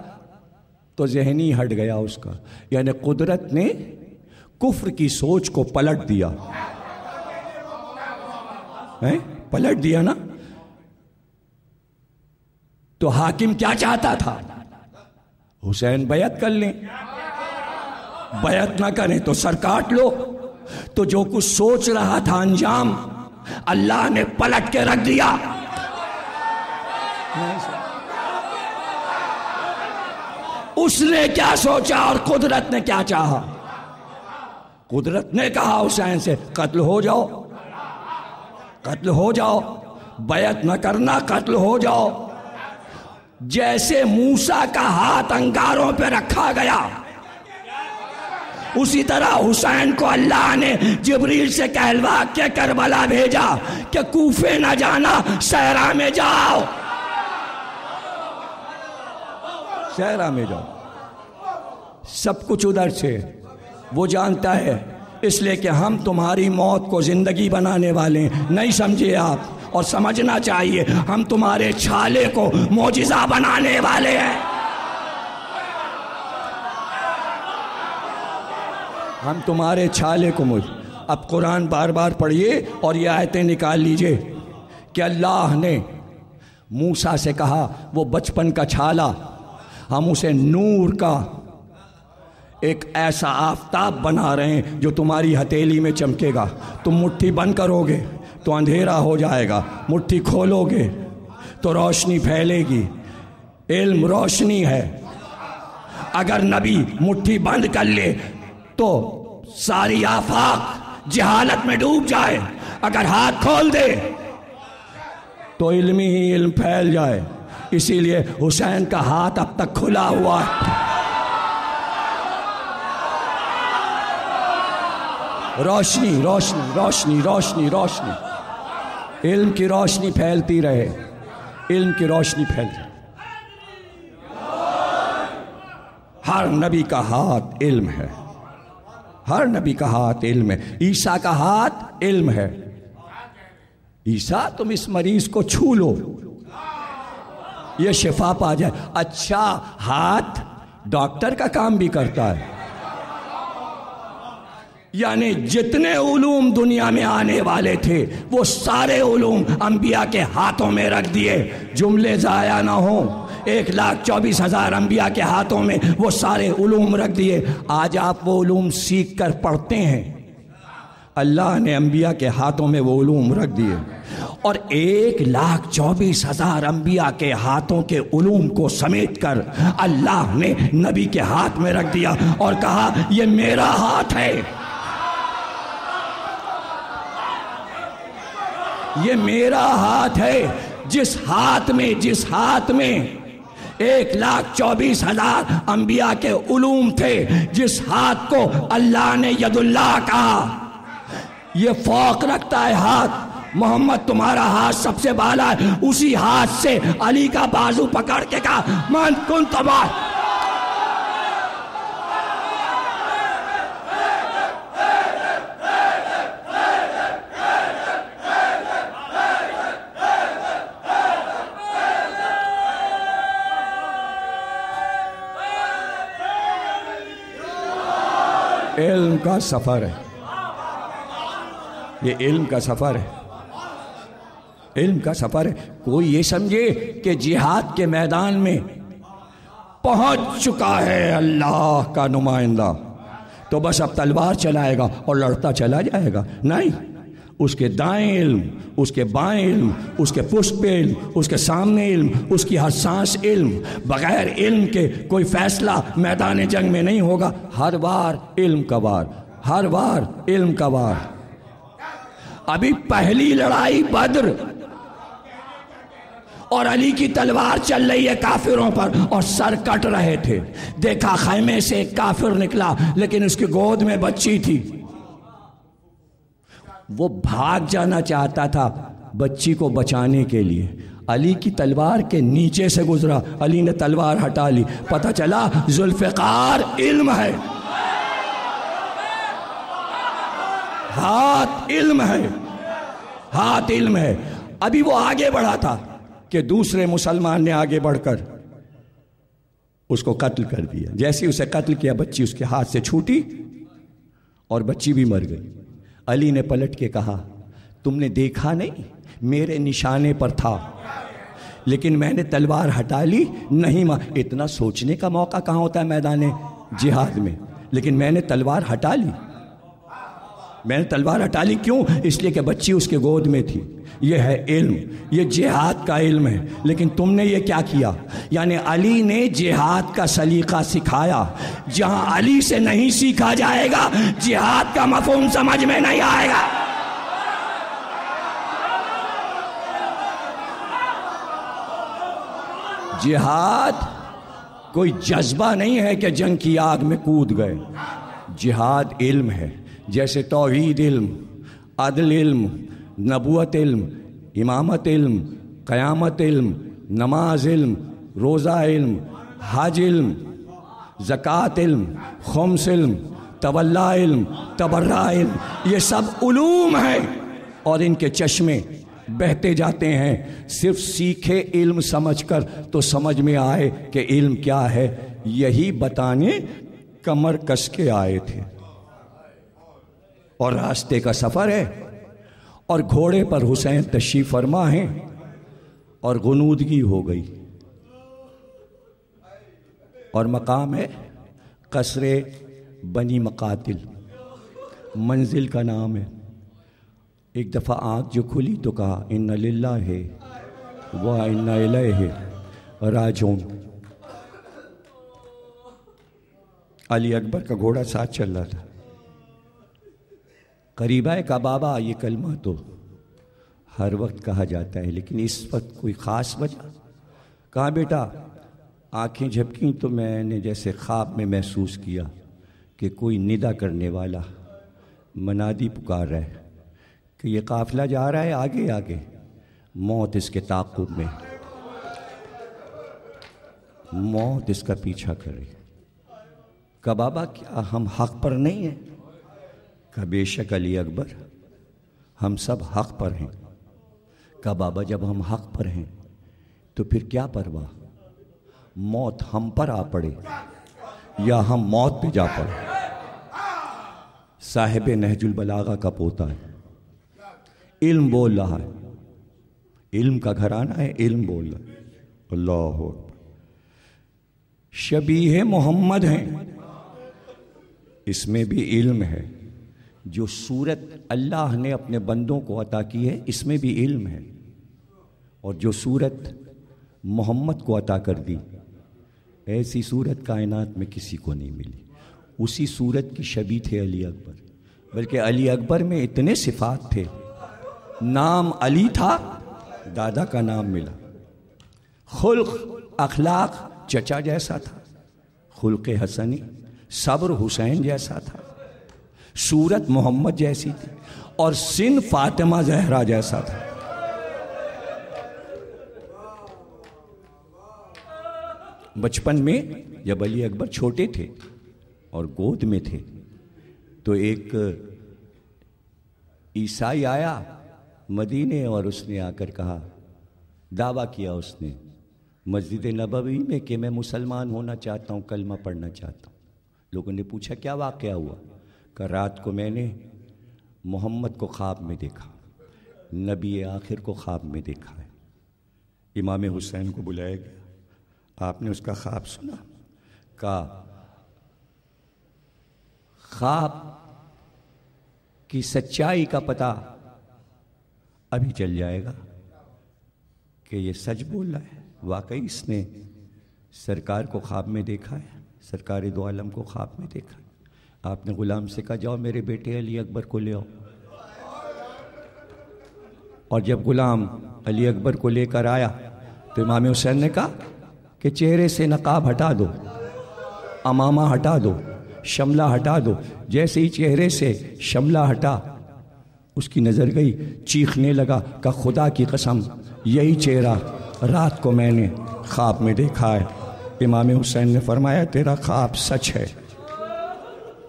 تو ذہنی ہٹ گیا اس کا، یعنی قدرت نے کفر کی سوچ کو پلٹ دیا، پلٹ دیا نا۔ تو حاکم کیا چاہتا تھا؟ حسین بیعت کر لیں، بیعت نہ کریں تو سر کاٹ لو۔ تو جو کچھ سوچ رہا تھا انجام اللہ نے پلٹ کے رکھ دیا۔ اس نے کیا سوچا اور قدرت نے کیا چاہا؟ قدرت نے کہا حسین سے قتل ہو جاؤ، قتل ہو جاؤ، بیعت نہ کرنا، قتل ہو جاؤ۔ جیسے موسیٰ کا ہاتھ انگاروں پہ رکھا گیا، اسی طرح حسین کو اللہ نے جبریل سے کہلوا کے کربلا بھیجا کہ کوفے نہ جانا، صحرا میں جاؤ، صحرا میں جاؤ۔ سب کچھ ادھر سے وہ جانتا ہے، اس لیے کہ ہم تمہاری موت کو زندگی بنانے والے ہیں، نہیں سمجھے آپ؟ اور سمجھنا چاہیے، ہم تمہارے چھالے کو معجزہ بنانے والے ہیں۔ ہم تمہارے چھالے کو اب قرآن بار بار پڑھیے اور یہ آیتیں نکال لیجئے کہ اللہ نے موسیٰ سے کہا وہ بچپن کا چھالا ہم اسے نور کا ایک ایسا آفتاب بنا رہے ہیں جو تمہاری ہتھیلی میں چمکے گا۔ تم مٹھی بند کرو گے تو اندھیرا ہو جائے گا، مٹھی کھولو گے تو روشنی پھیلے گی۔ علم روشنی ہے، اگر نبی مٹھی بند کر لے تو ساری آفاق جہالت میں ڈوب جائے، اگر ہاتھ کھول دے تو علم ہی علم پھیل جائے۔ اسی لیے حسین کا ہاتھ اب تک کھلا ہوا ہے۔ روشنی روشنی روشنی روشنی روشنی، علم کی روشنی پھیلتی رہے، علم کی روشنی پھیلتی۔ ہر نبی کا ہاتھ علم ہے، ہر نبی کا ہاتھ علم ہے۔ عیسیٰ کا ہاتھ علم ہے۔ عیسیٰ تم اس مریض کو چھو لو، یہ شفا پا جائے۔ اچھا، ہاتھ ڈاکٹر کا کام بھی کرتا ہے، یعنی جتنے علوم دنیا میں آنے والے تھے وہ سارے علوم انبیاء کے ہاتھوں میں رکھ دیے، جملے ضائع نہ ہوں۔ 1,24,000 انبیاء کے ہاتھوں میں وہ سارے علوم رکھ دیے۔ آج آپ وہ علوم سیکھ کر پڑھتے ہیں، اللہ نے انبیاء کے ہاتھوں میں وہ علوم رکھ دیے، اور 1,24,000 انبیاء کے ہاتھوں کے علوم کو سمیٹ کر اللہ نے نبی کے ہاتھ میں رکھ دیا اور کہا یہ میرا ہاتھ ہے، یہ میرا ہاتھ ہے۔ جس ہاتھ میں 1,24,000 انبیاء کے علوم تھے، جس ہاتھ کو اللہ نے ید اللہ کہا، یہ فوق رکھتا ہے ہاتھ، محمد تمہارا ہاتھ سب سے بالا ہے، اسی ہاتھ سے علی کا بازو پکڑ کے کہا من کنت معه، علم کا سفر ہے، یہ علم کا سفر ہے، علم کا سفر ہے۔ کوئی یہ سمجھے کہ جہاد کے میدان میں پہنچ چکا ہے اللہ کا نمائندہ تو بس اب تلوار چلائے گا اور لڑتا چلا جائے گا، نہیں، اس کے دائیں علم، اس کے بائیں علم، اس کے پشت پہ علم، اس کے سامنے علم، اس کی ہر سانس علم۔ بغیر علم کے کوئی فیصلہ میدان جنگ میں نہیں ہوگا۔ ہر بار علم کا وار، ہر بار علم کا وار۔ ابھی پہلی لڑائی بدر، اور علی کی تلوار چل رہی ہے کافروں پر اور سر کٹ رہے تھے۔ دیکھا خیمے سے ایک کافر نکلا لیکن اس کی گود میں بچی تھی، وہ بھاگ جانا چاہتا تھا بچی کو بچانے کے لیے، علی کی تلوار کے نیچے سے گزرا، علی نے تلوار ہٹا لی، پتہ چلا ذوالفقار علم ہے، ہاتھ علم ہے، ہاتھ علم ہے۔ ابھی وہ آگے بڑھا تھا کہ دوسرے مسلمان نے آگے بڑھ کر اس کو قتل کر دیا۔ جیسے اسے قتل کیا بچی اس کے ہاتھ سے چھوٹی اور بچی بھی مر گئی۔ علی نے پلٹ کے کہا تم نے دیکھا نہیں، میرے نشانے پر تھا لیکن میں نے تلوار ہٹا لی، نہیں اتنا سوچنے کا موقع کہاں ہوتا ہے میدان جہاد میں، لیکن میں نے تلوار ہٹا لی، میں نے تلوار ہٹا لی۔ کیوں؟ اس لیے کہ بچی اس کے گود میں تھی۔ یہ ہے علم، یہ جہاد کا علم ہے۔ لیکن تم نے یہ کیا کیا؟ یعنی علی نے جہاد کا سلیقہ سکھایا۔ جہاں علی سے نہیں سیکھا جائے گا جہاد کا مفہوم سمجھ میں نہیں آئے گا۔ جہاد کوئی جذبہ نہیں ہے کہ جنگ کی آگ میں کود گئے، جہاد علم ہے۔ جیسے توحید علم، عدل علم، نبوت علم، امامت علم، قیامت علم، نماز علم، روزہ علم، حج علم، زکوٰۃ علم، خمس علم، تولا علم، تبرع علم، یہ سب علوم ہیں اور ان کے چشمے بہتے جاتے ہیں۔ صرف سیکھے علم سمجھ کر تو سمجھ میں آئے کہ علم کیا ہے، یہی بتانے کمر کس کے آئے تھے۔ اور راستے کا سفر ہے اور گھوڑے پر حسین تشریف فرما ہیں اور غنودگی ہو گئی اور مقام ہے قصر بنی مقاتل، منزل کا نام ہے۔ ایک دفعہ آنکھ جو کھلی تو کہا ان للہ و انا الیہ راجعون۔ علی اکبر کا گھوڑا ساتھ چل رہا تھا، قریب ہے کہ بابا یہ کلمہ تو ہر وقت کہا جاتا ہے لیکن اس وقت کوئی خاص وجہ؟ کہا بیٹا آنکھیں جھپکیں تو میں نے جیسے خواب میں محسوس کیا کہ کوئی ندا کرنے والا منادی پکار رہا ہے کہ یہ قافلہ جا رہا ہے آگے آگے، موت اس کے تعاقب میں، موت اس کا پیچھا کر رہی۔ کہا بابا کیا ہم حق پر نہیں ہیں؟ کہا بے شک علی اکبر ہم سب حق پر ہیں۔ کہا بابا جب ہم حق پر ہیں تو پھر کیا پرواہ، موت ہم پر آ پڑے یا ہم موت پہ جا پڑے۔ صاحب نہج البلاغہ کا پوتا ہے، علم بول رہا ہے، علم کا گھرانہ ہے، علم بول رہا ہے۔ اللہ اکبر، شبیہ محمد ہیں، اس میں بھی علم ہے۔ جو صورت اللہ نے اپنے بندوں کو عطا کی ہے اس میں بھی علم ہے، اور جو صورت محمد کو عطا کر دی ایسی صورت کائنات میں کسی کو نہیں ملی۔ اسی صورت کی شبیہ تھے علی اکبر، بلکہ علی اکبر میں اتنے صفات تھے، نام علی تھا، دادا کا نام ملا، خلق اخلاق چچا جیسا تھا، خلق حسنی، صبر حسین جیسا تھا، صورت محمد جیسی تھی، اور سن فاطمہ زہرا جیسا تھا۔ بچپن میں جب علی اکبر چھوٹے تھے اور گود میں تھے تو ایک عیسائی آیا مدینے اور اس نے آ کر کہا، دعویٰ کیا اس نے مسجد نبوی میں کہ میں مسلمان ہونا چاہتا ہوں، کلمہ پڑھنا چاہتا ہوں۔ لوگوں نے پوچھا کیا واقعہ ہوا؟ کہ رات کو میں نے محمد کو خواب میں دیکھا، نبی آخر کو خواب میں دیکھا ہے۔ امام حسین کو بلایا گیا، آپ نے اس کا خواب سنا، کہا خواب کی سچائی کا پتہ ابھی چل جائے گا کہ یہ سچ بول رہا ہے، واقعی اس نے سرکار کو خواب میں دیکھا ہے، سرکار دو عالم کو خواب میں دیکھا ہے۔ آپ نے غلام سے کہا جاؤ میرے بیٹے علی اکبر کو لے آؤ، اور جب غلام علی اکبر کو لے کر آیا تو امام حسین نے کہا کہ چہرے سے نقاب ہٹا دو، امامہ ہٹا دو، شملہ ہٹا دو۔ جیسے ہی چہرے سے شملہ ہٹا اس کی نظر گئی، چیخنے لگا کہ خدا کی قسم یہی چہرہ رات کو میں نے خواب میں دیکھا ہے۔ امام حسین نے فرمایا تیرا خواب سچ ہے،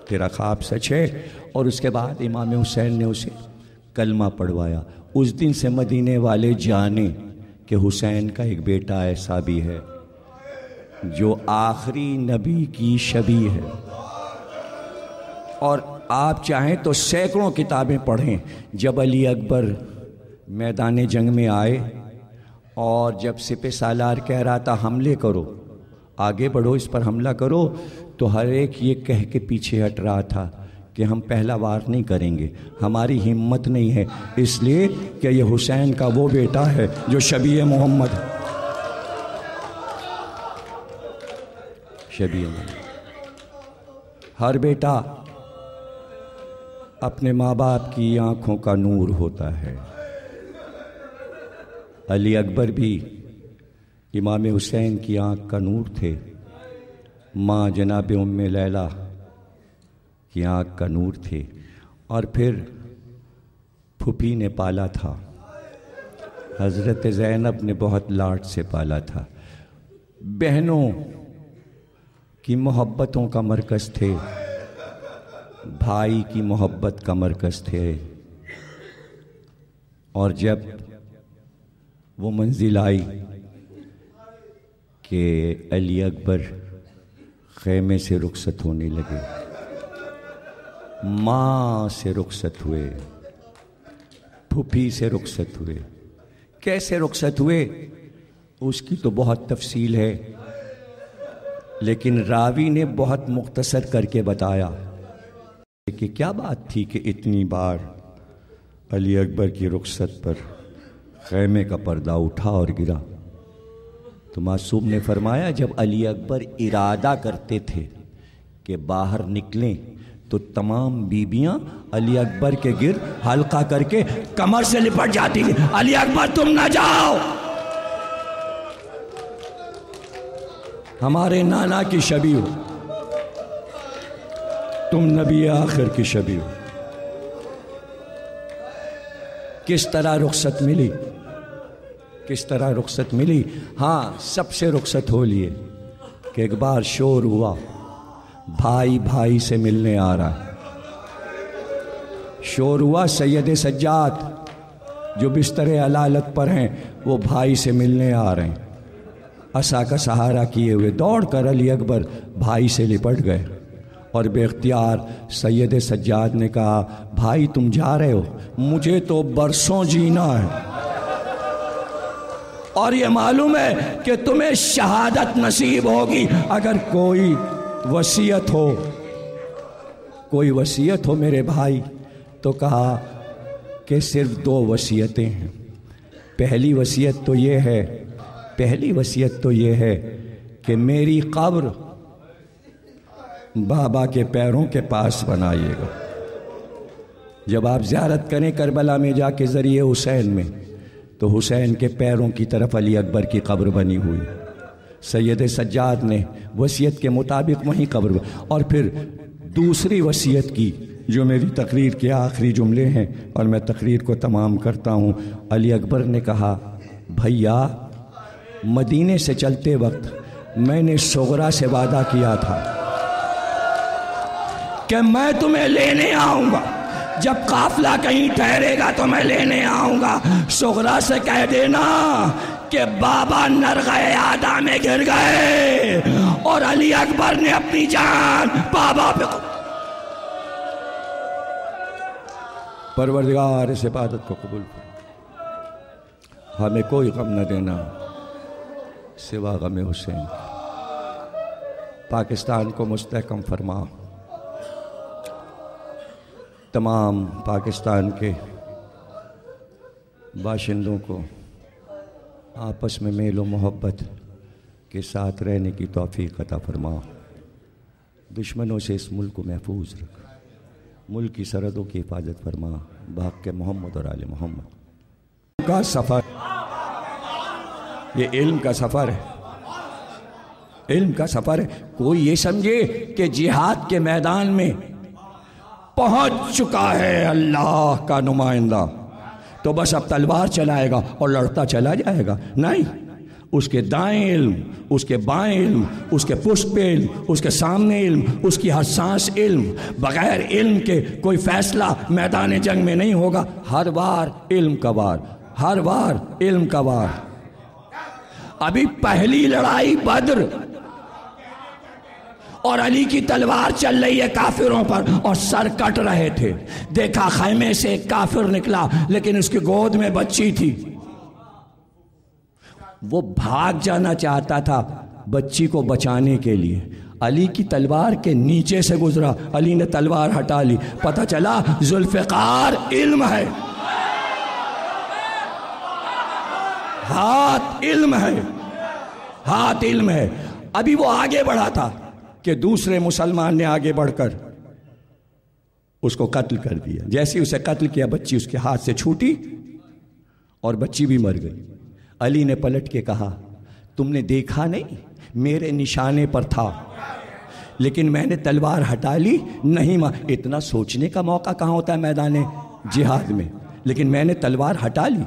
تیرا خواب سچ ہے۔ اور اس کے بعد امام حسین نے اسے کلمہ پڑھوایا۔ اس دن سے مدینے والے جانے کہ حسین کا ایک بیٹا ایسا بھی ہے جو آخری نبی کی شبیہ ہے۔ اور آپ چاہیں تو سینکڑوں کتابیں پڑھیں۔ جب علی اکبر میدان جنگ میں آئے اور جب سپہ سالار کہہ رہا تھا حملے کرو، آگے بڑھو، اس پر حملہ کرو، تو ہر ایک یہ کہہ کے پیچھے ہٹ رہا تھا کہ ہم پہلا وار نہیں کریں گے، ہماری ہمت نہیں ہے، اس لیے کہ یہ حسین کا وہ بیٹا ہے جو شبیہ محمد ہے، شبیہ محمد۔ ہر بیٹا اپنے ماں باپ کی آنکھوں کا نور ہوتا ہے۔ علی اکبر بھی امام حسین کی آنکھ کا نور تھے، ماں جناب ام لیلہ کی آنکھ کا نور تھے، اور پھر پھوپھی نے پالا تھا، حضرت زینب نے بہت لاڈ سے پالا تھا، بہنوں کی محبتوں کا مرکز تھے، بھائی کی محبت کا مرکز تھے۔ اور جب وہ منزل آئی کہ علی اکبر خیمے سے رخصت ہونے لگے، ماں سے رخصت ہوئے، پھوپھی سے رخصت ہوئے، کیسے رخصت ہوئے اس کی تو بہت تفصیل ہے، لیکن راوی نے بہت مختصر کر کے بتایا کہ کیا بات تھی کہ اتنی بار علی اکبر کی رخصت پر خیمے کا پردہ اٹھا اور گرا۔ تو معصوم نے فرمایا جب علی اکبر ارادہ کرتے تھے کہ باہر نکلیں تو تمام بیبیاں علی اکبر کے گر حلقہ کر کے کمر سے لپٹ جاتی تھی، علی اکبر تم نہ جاؤ، ہمارے نانا کی شبیہ ہو، تم نبی آخر کی شبیہ ہو۔ کس طرح رخصت ملی، کس طرح رخصت ملی؟ ہاں سب سے رخصت ہو لیے کہ ایک بار شور ہوا بھائی بھائی سے ملنے آ رہا ہے، شور ہوا سید سجاد جو بستر علالت پر ہیں وہ بھائی سے ملنے آ رہے ہیں، عصا کا سہارا کیے ہوئے دوڑ کر علی اکبر بھائی سے لپٹ گئے، اور بے اختیار سید سجاد نے کہا بھائی تم جا رہے ہو، مجھے تو برسوں جینا ہے، اور یہ معلوم ہے کہ تمہیں شہادت نصیب ہوگی اگر کوئی وصیت ہو، کوئی وصیت ہو میرے بھائی۔ تو کہا کہ صرف 2 وصیتیں ہیں، پہلی وصیت تو یہ ہے، پہلی وصیت تو یہ ہے کہ میری قبر بابا کے پیروں کے پاس بنائیے گا، جب آپ زیارت کریں کربلا میں جا کے ذریعے حسین میں تو حسین کے پیروں کی طرف علی اکبر کی قبر بنی ہوئی، سید سجاد نے وصیت کے مطابق وہیں قبر اور پھر دوسری وصیت کی جو میری تقریر کے آخری جملے ہیں اور میں تقریر کو تمام کرتا ہوں۔ علی اکبر نے کہا بھیا مدینے سے چلتے وقت میں نے صغرا سے وعدہ کیا تھا کہ میں تمہیں لینے آؤں گا، جب قافلہ کہیں ٹھہرے گا تو میں لینے آؤں گا، صغرا سے کہہ دینا کہ بابا نرغہ عادہ میں گر گئے اور علی اکبر نے اپنی جان بابا پہ پروردگار اس عبادت کو قبول فرما، ہمیں کوئی غم نہ دینا سوا غم حسین۔ پاکستان کو مستحکم فرما، تمام پاکستان کے باشندوں کو آپس میں میل و محبت کے ساتھ رہنے کی توفیق عطا فرما، دشمنوں سے اس ملک کو محفوظ رکھ، ملک کی سرحدوں کی حفاظت فرما، باق محمد اور آل محمد کا سفر، یہ علم کا سفر ہے، علم کا سفر ہے۔ کوئی یہ سمجھے کہ جہاد کے میدان میں پہنچ چکا ہے اللہ کا نمائندہ تو بس اب تلوار چلائے گا اور لڑتا چلا جائے گا، نہیں، اس کے دائیں علم، اس کے بائیں علم، اس کے پشت پہ علم، اس کے سامنے علم، اس کی ہر سانس علم، بغیر علم کے کوئی فیصلہ میدان جنگ میں نہیں ہوگا۔ ہر وار علم کا وار، ہر وار علم کا وار۔ ابھی پہلی لڑائی بدر اور علی کی تلوار چل رہی ہے کافروں پر اور سر کٹ رہے تھے، دیکھا خیمے سے ایک کافر نکلا لیکن اس کی گود میں بچی تھی، وہ بھاگ جانا چاہتا تھا بچی کو بچانے کے لیے، علی کی تلوار کے نیچے سے گزرا، علی نے تلوار ہٹا لی، پتہ چلا ذوالفقار علم ہے، ہاتھ علم ہے، ہاتھ علم ہے۔ ابھی وہ آگے بڑھا تھا کہ دوسرے مسلمان نے آگے بڑھ کر اس کو قتل کر دیا، جیسے اسے قتل کیا بچی اس کے ہاتھ سے چھوٹی اور بچی بھی مر گئی۔ علی نے پلٹ کے کہا تم نے دیکھا نہیں، میرے نشانے پر تھا لیکن میں نے تلوار ہٹا لی، نہیں اتنا سوچنے کا موقع کہاں ہوتا ہے میدان جہاد میں، لیکن میں نے تلوار ہٹا لی،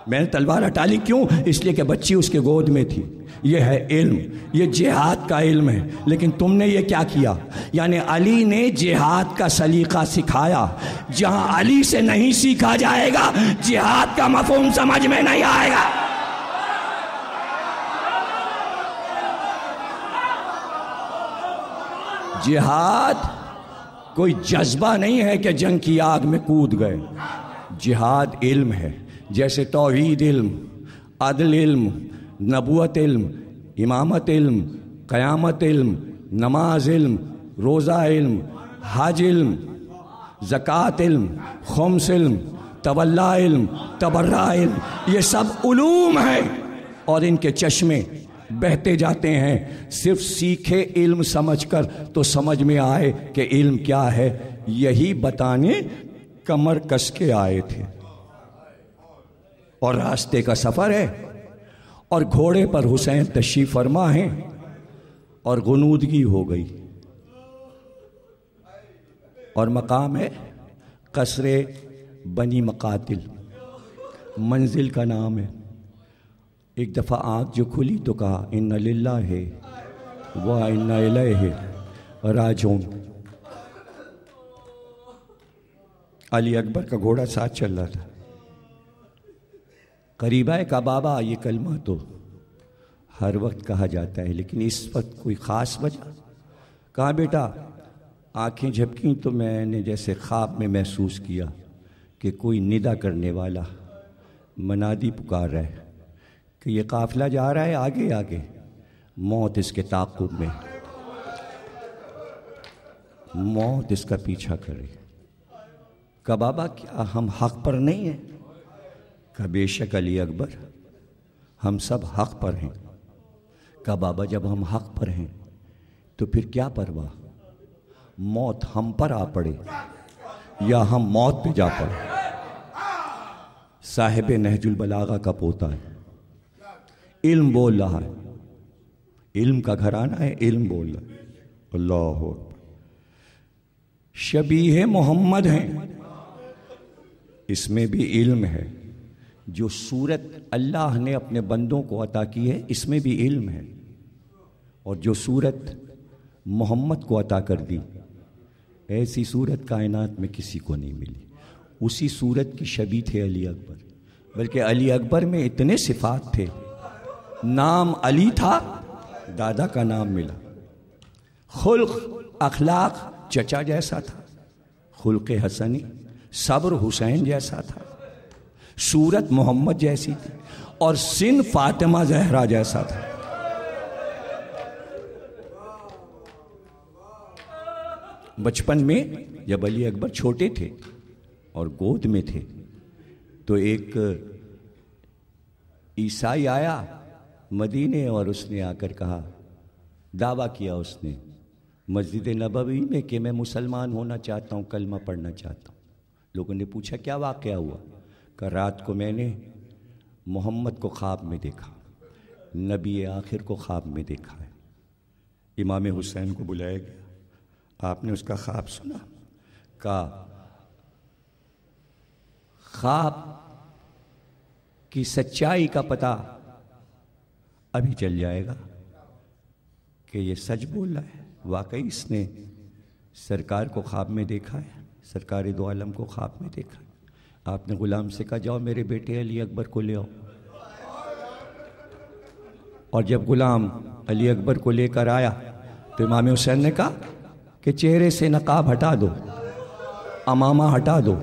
میں نے تلوار ہٹا لی، کیوں؟ اس لیے کہ بچی اس کے گود میں تھی۔ یہ ہے علم، یہ جہاد کا علم ہے۔ لیکن تم نے یہ کیا کیا؟ یعنی علی نے جہاد کا سلیقہ سکھایا، جہاں علی سے نہیں سیکھا جائے گا جہاد کا مفہوم سمجھ میں نہیں آئے گا۔ جہاد کوئی جذبہ نہیں ہے کہ جنگ کی آگ میں کود گئے، جہاد علم ہے، جیسے توحید علم، عدل علم، نبوت علم، امامت علم، قیامت علم، نماز علم، روزہ علم، حج علم، زکوٰۃ علم، خمس علم، تولا علم، تبرع علم، یہ سب علوم ہیں اور ان کے چشمے بہتے جاتے ہیں۔ صرف سیکھے علم سمجھ کر تو سمجھ میں آئے کہ علم کیا ہے، یہی بتانے کمر کس کے آئے تھے۔ اور راستے کا سفر ہے اور گھوڑے پر حسین تشریف فرما ہیں اور غنودگی ہو گئی اور مقام ہے قصر بنی مقاتل، منزل کا نام ہے۔ ایک دفعہ آنکھ جو کھلی تو کہا ان للہ و انا الیہ راجعون۔ علی اکبر کا گھوڑا ساتھ چل رہا تھا، قریب آئے کہا بابا یہ کلمہ تو ہر وقت کہا جاتا ہے لیکن اس وقت کوئی خاص وجہ؟ کہا بیٹا آنکھیں جھپکیں تو میں نے جیسے خواب میں محسوس کیا کہ کوئی ندا کرنے والا منادی پکار رہا ہے کہ یہ قافلہ جا رہا ہے آگے آگے، موت اس کے تعاقب میں، موت اس کا پیچھا کرے۔ کہا بابا کیا ہم حق پر نہیں ہیں؟ کہا بے شک علی اکبر ہم سب حق پر ہیں۔ کہا بابا جب ہم حق پر ہیں تو پھر کیا پرواہ، موت ہم پر آ پڑے یا ہم موت پہ جا پڑے۔ صاحب نہج البلاغہ کا پوتا ہے، علم بول رہا ہے، علم کا گھرانہ ہے، علم بول رہا ہے۔ اللہ اکبر، شبیہ محمد ہیں، اس میں بھی علم ہے۔ جو صورت اللہ نے اپنے بندوں کو عطا کی ہے اس میں بھی علم ہے، اور جو صورت محمد کو عطا کر دی ایسی صورت کائنات میں کسی کو نہیں ملی۔ اسی صورت کی شبیہ تھے علی اکبر، بلکہ علی اکبر میں اتنے صفات تھے، نام علی تھا، دادا کا نام ملا، خلق اخلاق چچا جیسا تھا، خلق حسنی، صبر حسین جیسا تھا، صورت محمد جیسی تھی، اور سن فاطمہ زہرا جیسا تھا۔ بچپن میں جب علی اکبر چھوٹے تھے اور گود میں تھے تو ایک عیسائی آیا مدینے اور اس نے آ کر کہا، دعویٰ کیا اس نے مسجد نبوی میں کہ میں مسلمان ہونا چاہتا ہوں، کلمہ پڑھنا چاہتا ہوں۔ لوگوں نے پوچھا کیا واقعہ ہوا؟ کہ رات کو میں نے محمد کو خواب میں دیکھا، نبی آخر کو خواب میں دیکھا ہے۔ امام حسین کو بلایا گیا، آپ نے اس کا خواب سنا، کہا خواب کی سچائی کا پتہ ابھی چل جائے گا کہ یہ سچ بول رہا ہے، واقعی اس نے سرکار کو خواب میں دیکھا ہے، سرکار دو عالم کو خواب میں دیکھا ہے۔ آپ نے غلام سے کہا جاؤ میرے بیٹے علی اکبر کو لے آؤ، اور جب غلام علی اکبر کو لے کر آیا تو امام حسین نے کہا کہ چہرے سے نقاب ہٹا دو، امامہ ہٹا دو،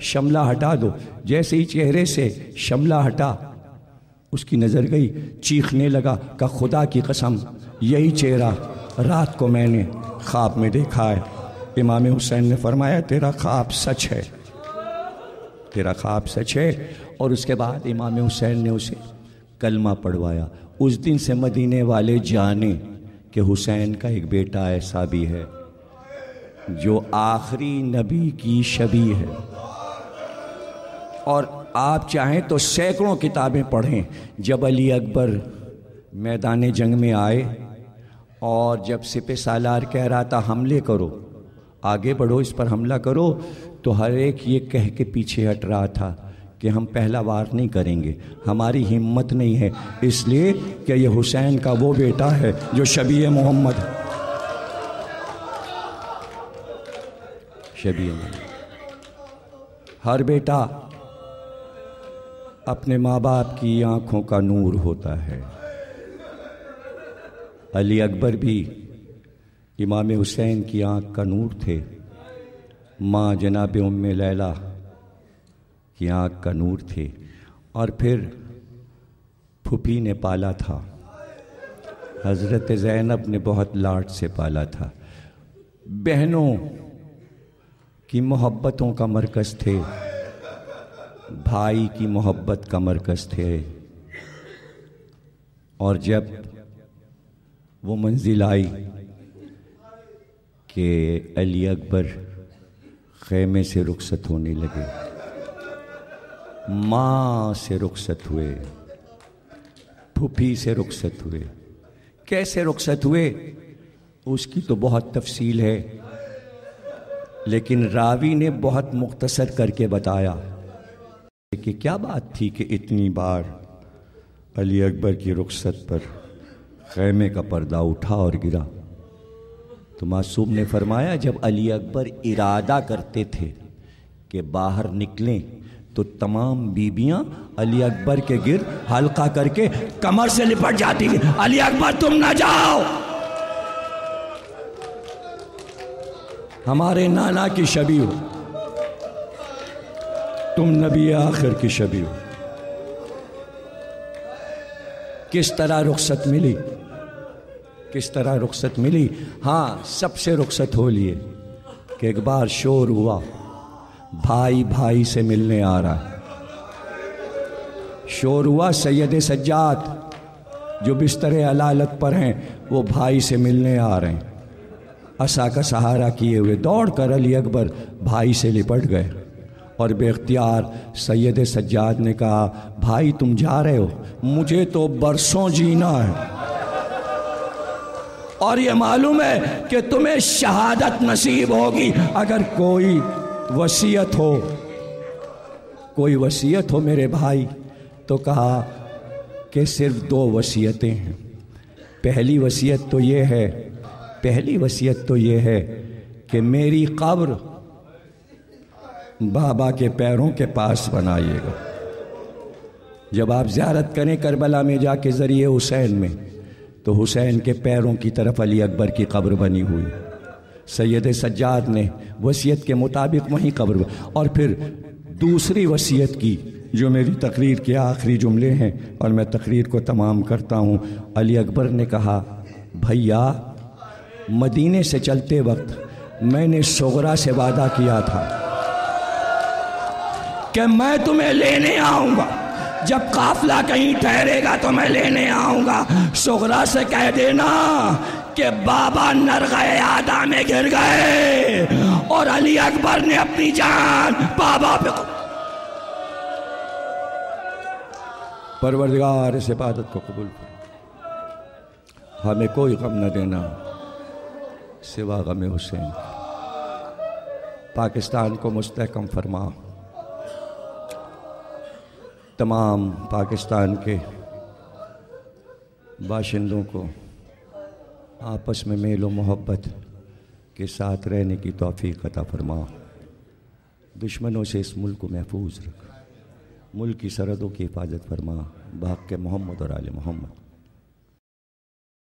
شملہ ہٹا دو۔ جیسے ہی چہرے سے شملہ ہٹا اس کی نظر گئی، چیخنے لگا کہ خدا کی قسم یہی چہرہ رات کو میں نے خواب میں دیکھا ہے۔ امام حسین نے فرمایا تیرا خواب سچ ہے، تیرا خواب سچ ہے۔ اور اس کے بعد امام حسین نے اسے کلمہ پڑھوایا۔ اس دن سے مدینے والے جانے کہ حسین کا ایک بیٹا ایسا بھی ہے جو آخری نبی کی شبیہ ہے۔ اور آپ چاہیں تو سینکڑوں کتابیں پڑھیں۔ جب علی اکبر میدان جنگ میں آئے اور جب سپہ سالار کہہ رہا تھا حملے کرو، آگے بڑھو، اس پر حملہ کرو، تو ہر ایک یہ کہہ کے پیچھے ہٹ رہا تھا کہ ہم پہلا وار نہیں کریں گے، ہماری ہمت نہیں ہے، اس لیے کہ یہ حسین کا وہ بیٹا ہے جو شبیہ محمد ہے، شبیہ محمد۔ ہر بیٹا اپنے ماں باپ کی آنکھوں کا نور ہوتا ہے۔ علی اکبر بھی امام حسین کی آنکھ کا نور تھے، ماں جناب ام لیلہ کی آنکھ کا نور تھے، اور پھر پھوپھی نے پالا تھا، حضرت زینب نے بہت لاڈ سے پالا تھا۔ بہنوں کی محبتوں کا مرکز تھے، بھائی کی محبت کا مرکز تھے، اور جب وہ منزل آئی کہ علی اکبر خیمے سے رخصت ہونے لگے، ماں سے رخصت ہوئے، پھوپھی سے رخصت ہوئے۔ کیسے رخصت ہوئے اس کی تو بہت تفصیل ہے، لیکن راوی نے بہت مختصر کر کے بتایا کہ کیا بات تھی کہ اتنی بار علی اکبر کی رخصت پر خیمے کا پردہ اٹھا اور گرا۔ تو معصوم نے فرمایا جب علی اکبر ارادہ کرتے تھے کہ باہر نکلیں تو تمام بیبیاں علی اکبر کے گر حلقہ کر کے کمر سے لپٹ جاتی تھیں، علی اکبر تم نہ جاؤ، ہمارے نانا کی شبیہ ہو، تم نبی آخر کی شبیہ ہو۔ کس طرح رخصت ملی، کس طرح رخصت ملی؟ ہاں سب سے رخصت ہو لیے کہ ایک بار شور ہوا، بھائی بھائی سے ملنے آ رہا ہے۔ شور ہوا، سید سجاد جو بستر علالت پر ہیں وہ بھائی سے ملنے آ رہے ہیں، عصا کا سہارا کیے ہوئے دوڑ کر علی اکبر بھائی سے لپٹ گئے، اور بے اختیار سید سجاد نے کہا بھائی تم جا رہے ہو، مجھے تو برسوں جینا ہے، اور یہ معلوم ہے کہ تمہیں شہادت نصیب ہوگی اگر کوئی وصیت ہو، کوئی وصیت ہو میرے بھائی۔ تو کہا کہ صرف 2 وصیتیں ہیں، پہلی وصیت تو یہ ہے، پہلی وصیت تو یہ ہے کہ میری قبر بابا کے پیروں کے پاس بنائیے گا، جب آپ زیارت کریں کربلا میں جا کے ذریعے حسین میں تو حسین کے پیروں کی طرف علی اکبر کی قبر بنی ہوئی، سید سجاد نے وصیت کے مطابق وہیں قبر، اور پھر دوسری وصیت کی جو میری تقریر کے آخری جملے ہیں اور میں تقریر کو تمام کرتا ہوں۔ علی اکبر نے کہا بھیا مدینے سے چلتے وقت میں نے صغرا سے وعدہ کیا تھا کہ میں تمہیں لینے آؤں گا، جب قافلہ کہیں ٹھہرے گا تو میں لینے آؤں گا۔ صغرا سے کہہ دینا کہ بابا نرغہ عادہ میں گر گئے اور علی اکبر نے اپنی جان بابا پہ پروردگار اس عبادت کو قبول کر، ہمیں کوئی غم نہ دینا سوا غم حسین۔ پاکستان کو مستحکم فرما، تمام پاکستان کے باشندوں کو آپس میں میل و محبت کے ساتھ رہنے کی توفیق عطا فرما، دشمنوں سے اس ملک کو محفوظ رکھ، ملک کی سرحدوں کی حفاظت فرما، بحق محمد اور آل محمد۔